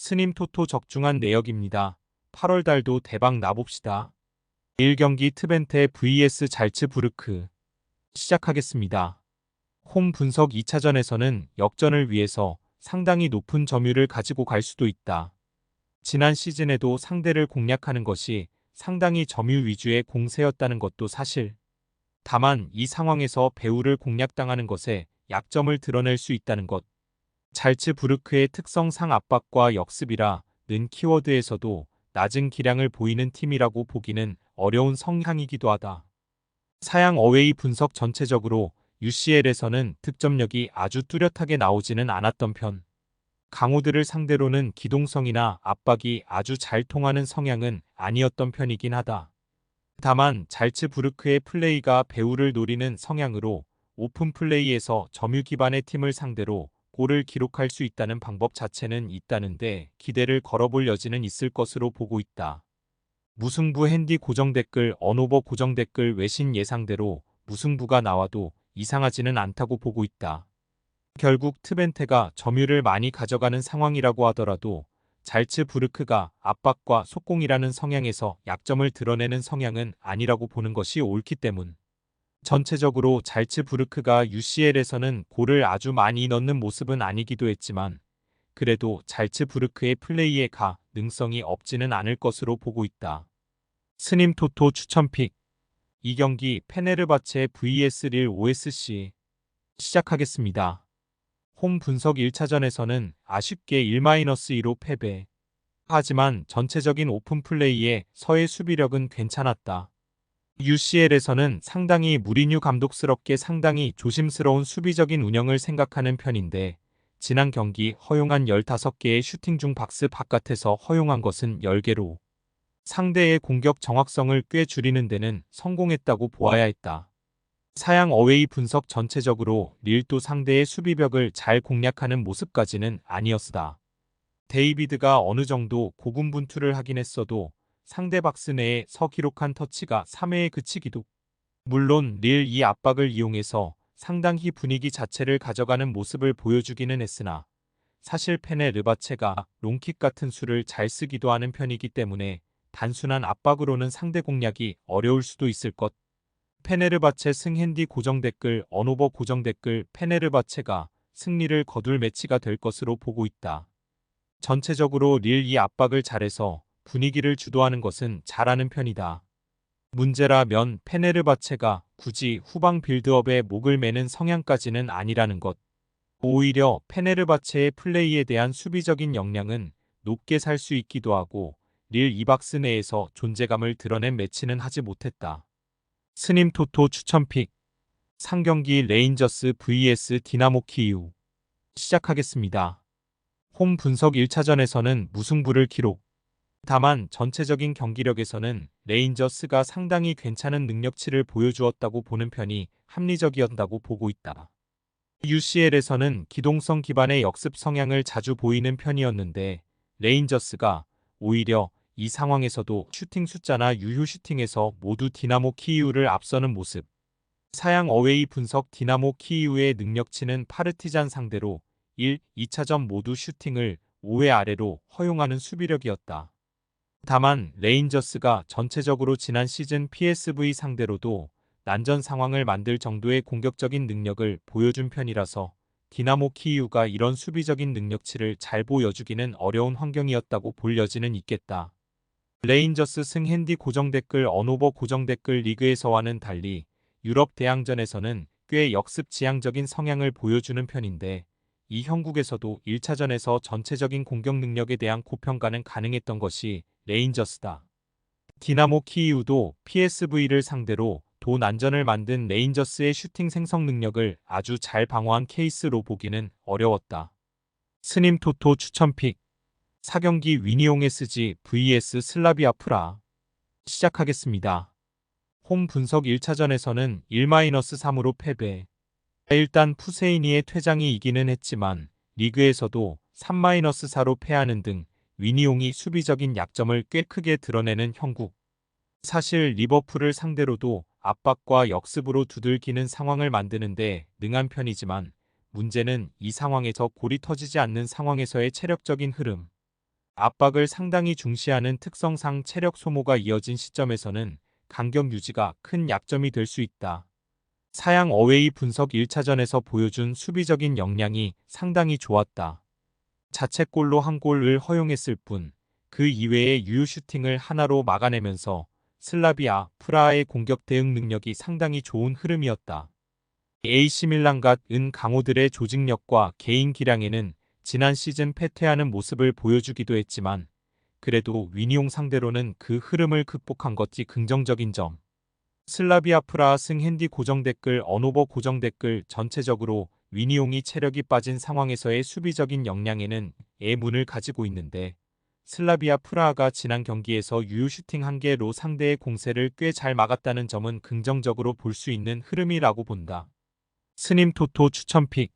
스님 토토 적중한 내역입니다. 8월 달도 대박 나봅시다. 1경기 트벤테 vs 잘츠부르크 시작하겠습니다. 홈 분석 2차전에서는 역전을 위해서 상당히 높은 점유율을 가지고 갈 수도 있다. 지난 시즌에도 상대를 공략하는 것이 상당히 점유 위주의 공세였다는 것도 사실. 다만 이 상황에서 배우를 공략당하는 것에 약점을 드러낼 수 있다는 것. 잘츠부르크의 특성상 압박과 역습이라 는 키워드에서도 낮은 기량을 보이는 팀이라고 보기는 어려운 성향이기도 하다. 사양 어웨이 분석 전체적으로 UCL에서는 득점력이 아주 뚜렷하게 나오지는 않았던 편. 강호들을 상대로는 기동성이나 압박이 아주 잘 통하는 성향은 아니었던 편이긴 하다. 다만 잘츠부르크의 플레이가 배우를 노리는 성향으로 오픈 플레이에서 점유 기반의 팀을 상대로 골을 기록할 수 있다는 방법 자체는 있다는데 기대를 걸어볼 여지는 있을 것으로 보고 있다. 무승부 핸디 고정 댓글 언오버 고정 댓글 외신 예상대로 무승부가 나와도 이상하지는 않다고 보고 있다. 결국 트벤테가 점유를 많이 가져가는 상황이라고 하더라도 잘츠부르크가 압박과 속공이라는 성향에서 약점을 드러내는 성향은 아니라고 보는 것이 옳기 때문. 전체적으로 잘츠부르크가 UCL에서는 골을 아주 많이 넣는 모습은 아니기도 했지만 그래도 잘츠부르크의 플레이에 가능성이 없지는 않을 것으로 보고 있다. 스님 토토 추천픽 2경기 페네르바체 vs 릴 OSC 시작하겠습니다. 홈 분석 1차전에서는 아쉽게 1-2로 패배. 하지만 전체적인 오픈 플레이에 서의 수비력은 괜찮았다. UCL에서는 상당히 무리뉴 감독스럽게 상당히 조심스러운 수비적인 운영을 생각하는 편인데 지난 경기 허용한 15개의 슈팅 중 박스 바깥에서 허용한 것은 10개로 상대의 공격 정확성을 꽤 줄이는 데는 성공했다고 보아야 했다. 사양 어웨이 분석 전체적으로 릴도 상대의 수비벽을 잘 공략하는 모습까지는 아니었다. 데이비드가 어느 정도 고군분투를 하긴 했어도 상대 박스 내에 서 기록한 터치가 3회에 그치기도. 물론 릴 이 압박을 이용해서 상당히 분위기 자체를 가져가는 모습을 보여주기는 했으나 사실 페네르바체가 롱킥 같은 수를 잘 쓰기도 하는 편이기 때문에 단순한 압박으로는 상대 공략이 어려울 수도 있을 것. 페네르바체 승핸디 고정 댓글 언오버 고정 댓글 페네르바체가 승리를 거둘 매치가 될 것으로 보고 있다. 전체적으로 릴 이 압박을 잘해서 분위기를 주도하는 것은 잘하는 편이다. 문제라면 페네르바체가 굳이 후방 빌드업에 목을 매는 성향까지는 아니라는 것. 오히려 페네르바체의 플레이에 대한 수비적인 역량은 높게 살 수 있기도 하고 릴 이 박스 내에서 존재감을 드러낸 매치는 하지 못했다. 스님 토토 추천픽 3경기 레인저스 vs 디나모 키이우 시작하겠습니다. 홈 분석 1차전에서는 무승부를 기록. 다만 전체적인 경기력에서는 레인저스가 상당히 괜찮은 능력치를 보여주었다고 보는 편이 합리적이었다고 보고 있다. UCL에서는 기동성 기반의 역습 성향을 자주 보이는 편이었는데 레인저스가 오히려 이 상황에서도 슈팅 숫자나 유효 슈팅에서 모두 디나모 키이우를 앞서는 모습. 사양 어웨이 분석 디나모 키이우의 능력치는 파르티잔 상대로 1, 2차전 모두 슈팅을 5회 아래로 허용하는 수비력이었다. 다만 레인저스가 전체적으로 지난 시즌 PSV 상대로도 난전 상황을 만들 정도의 공격적인 능력을 보여준 편이라서 디나모 키이우가 이런 수비적인 능력치를 잘 보여주기는 어려운 환경이었다고 볼 여지는 있겠다. 레인저스 승핸디 고정 댓글 언오버 고정 댓글 리그에서와는 달리 유럽 대항전에서는 꽤 역습 지향적인 성향을 보여주는 편인데 이 형국에서도 1차전에서 전체적인 공격 능력에 대한 고평가는 가능했던 것이 레인저스다. 디나모 키이우도 PSV를 상대로 도난전을 만든 레인저스의 슈팅 생성 능력을 아주 잘 방어한 케이스로 보기는 어려웠다. 스님 토토 추천픽 4경기 위니옹 SG vs 슬라비아 프라 시작하겠습니다. 홈 분석 1차전에서는 1-3으로 패배. 일단 푸세이니의 퇴장이 이기는 했지만 리그에서도 3-4로 패하는 등 위니옹이 수비적인 약점을 꽤 크게 드러내는 형국. 사실 리버풀을 상대로도 압박과 역습으로 두들기는 상황을 만드는데 능한 편이지만 문제는 이 상황에서 골이 터지지 않는 상황에서의 체력적인 흐름. 압박을 상당히 중시하는 특성상 체력 소모가 이어진 시점에서는 간격 유지가 큰 약점이 될 수 있다. 사양 어웨이 분석 1차전에서 보여준 수비적인 역량이 상당히 좋았다. 자책골로 한 골을 허용했을 뿐 그 이외의 유효 슈팅을 하나로 막아내면서 슬라비아 프라하의 공격 대응 능력이 상당히 좋은 흐름이었다. AC 밀란과 은 강호들의 조직력과 개인 기량에는 지난 시즌 패퇴하는 모습을 보여주기도 했지만 그래도 위니옹 상대로는 그 흐름을 극복한 것이 긍정적인 점. 슬라비아 프라하 승 핸디 고정 댓글 언오버 고정 댓글 전체적으로 위니옹이 체력이 빠진 상황에서의 수비적인 역량에는 문을 가지고 있는데 슬라비아 프라하가 지난 경기에서 유효 슈팅 1개로 상대의 공세를 꽤 잘 막았다는 점은 긍정적으로 볼 수 있는 흐름이라고 본다. 스님 토토 추천픽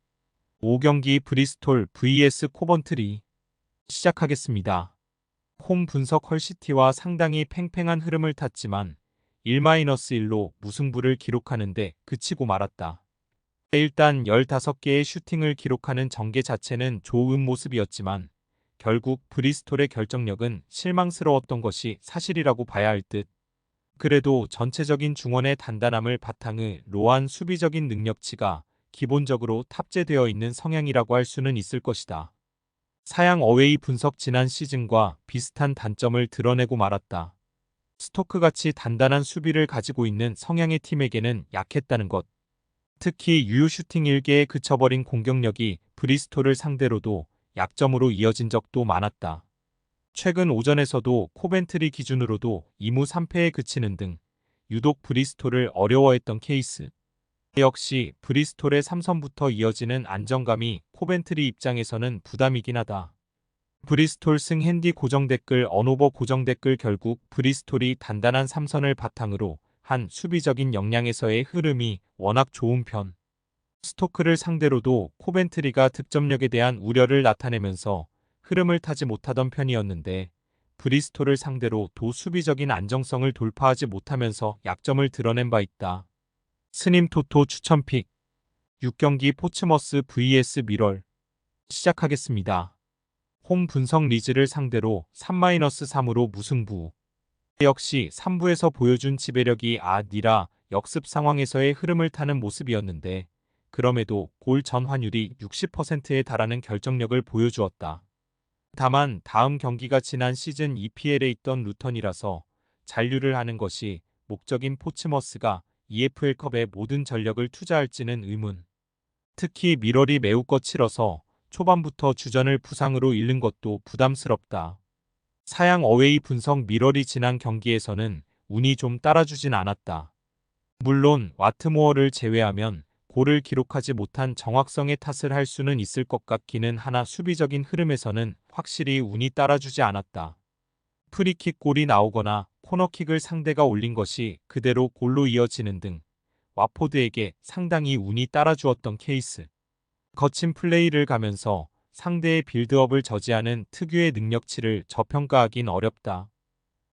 5경기 브리스톨 vs 코번트리 시작하겠습니다. 홈 분석 헐시티와 상당히 팽팽한 흐름을 탔지만 1-1로 무승부를 기록하는데 그치고 말았다. 일단 15개의 슈팅을 기록하는 전개 자체는 좋은 모습이었지만 결국 브리스톨의 결정력은 실망스러웠던 것이 사실이라고 봐야 할 듯. 그래도 전체적인 중원의 단단함을 바탕으로 한 수비적인 능력치가 기본적으로 탑재되어 있는 성향이라고 할 수는 있을 것이다. 사양 어웨이 분석 지난 시즌과 비슷한 단점을 드러내고 말았다. 스토크같이 단단한 수비를 가지고 있는 성향의 팀에게는 약했다는 것. 특히 유효 슈팅 1개에 그쳐버린 공격력이 브리스톨을 상대로도 약점으로 이어진 적도 많았다. 최근 오전에서도 코벤트리 기준으로도 2무 3패에 그치는 등 유독 브리스톨을 어려워했던 케이스. 역시 브리스톨의 3선부터 이어지는 안정감이 코벤트리 입장에서는 부담이긴 하다. 브리스톨 승 핸디 고정 댓글 언오버 고정 댓글 결국 브리스톨이 단단한 3선을 바탕으로 한 수비적인 역량에서의 흐름이 워낙 좋은 편. 스토크를 상대로도 코벤트리가 득점력에 대한 우려를 나타내면서 흐름을 타지 못하던 편이었는데 브리스톨을 상대로 도 수비적인 안정성을 돌파하지 못하면서 약점을 드러낸 바 있다. 스님 토토 추천픽 6경기 포츠머스 vs 미럴 시작하겠습니다. 홈 분석 리즈를 상대로 3-3으로 무승부. 역시 3부에서 보여준 지배력이 아니라 역습 상황에서의 흐름을 타는 모습이었는데 그럼에도 골 전환율이 60%에 달하는 결정력을 보여주었다. 다만 다음 경기가 지난 시즌 EPL에 있던 루턴이라서 잔류를 하는 것이 목적인 포츠머스가 EFL컵에 모든 전력을 투자할지는 의문. 특히 미럴이 매우 거칠어서 초반부터 주전을 부상으로 잃는 것도 부담스럽다. 사양 어웨이 분석 미럴이 지난 경기에서는 운이 좀 따라주진 않았다. 물론 와트모어를 제외하면 골을 기록하지 못한 정확성의 탓을 할 수는 있을 것 같기는 하나 수비적인 흐름에서는 확실히 운이 따라주지 않았다. 프리킥 골이 나오거나 코너킥을 상대가 올린 것이 그대로 골로 이어지는 등 와포드에게 상당히 운이 따라주었던 케이스. 거친 플레이를 가면서 상대의 빌드업을 저지하는 특유의 능력치를 저평가하긴 어렵다.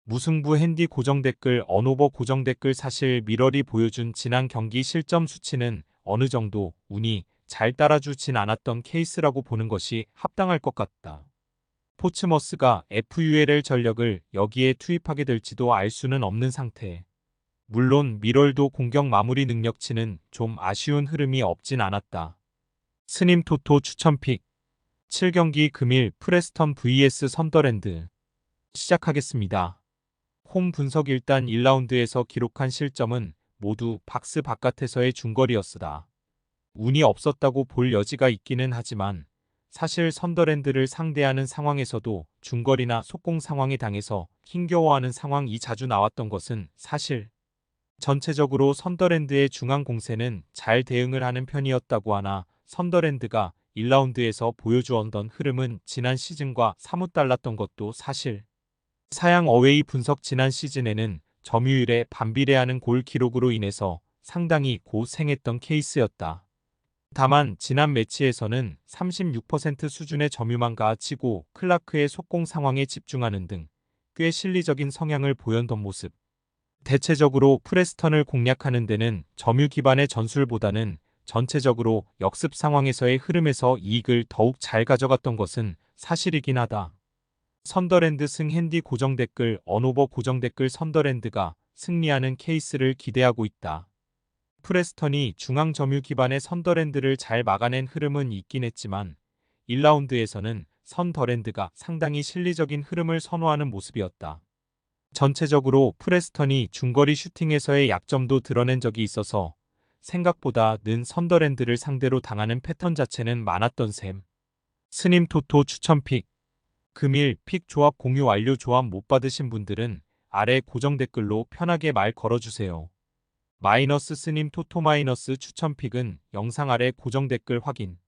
무승부 핸디 고정 댓글 언오버 고정 댓글 사실 미럴이 보여준 지난 경기 실점 수치는 어느 정도 운이 잘 따라주진 않았던 케이스라고 보는 것이 합당할 것 같다. 포츠머스가 FULL 전력을 여기에 투입하게 될지도 알 수는 없는 상태. 물론 미럴도 공격 마무리 능력치는 좀 아쉬운 흐름이 없진 않았다. 스님 토토 추천픽 7경기 금일 프레스턴 vs 선더랜드 시작하겠습니다. 홈 분석 일단 1라운드에서 기록한 실점은 모두 박스 바깥에서의 중거리였으다. 운이 없었다고 볼 여지가 있기는 하지만 사실 선더랜드를 상대하는 상황에서도 중거리나 속공 상황에 당해서 힘겨워하는 상황이 자주 나왔던 것은 사실. 전체적으로 선더랜드의 중앙 공세는 잘 대응을 하는 편이었다고 하나 선더랜드가 1라운드에서 보여주었던 흐름은 지난 시즌과 사뭇 달랐던 것도 사실. 사양 어웨이 분석 지난 시즌에는 점유율에 반비례하는 골 기록으로 인해서 상당히 고생했던 케이스였다. 다만 지난 매치에서는 36% 수준의 점유만 가치고 클라크의 속공 상황에 집중하는 등 꽤 실리적인 성향을 보였던 모습. 대체적으로 프레스턴을 공략하는 데는 점유 기반의 전술보다는 전체적으로 역습 상황에서의 흐름에서 이익을 더욱 잘 가져갔던 것은 사실이긴 하다. 선더랜드 승 핸디 고정 댓글 언오버 고정 댓글 선더랜드가 승리하는 케이스를 기대하고 있다. 프레스턴이 중앙 점유 기반의 선더랜드를 잘 막아낸 흐름은 있긴 했지만 1라운드에서는 선더랜드가 상당히 실리적인 흐름을 선호하는 모습이었다. 전체적으로 프레스턴이 중거리 슈팅에서의 약점도 드러낸 적이 있어서 생각보다 는 선더랜드를 상대로 당하는 패턴 자체는 많았던 셈. 스님 토토 추천픽. 금일 픽 조합 공유 완료. 조합 못 받으신 분들은 아래 고정 댓글로 편하게 말 걸어주세요. 마이너스 스님 토토 마이너스 추천픽은 영상 아래 고정 댓글 확인.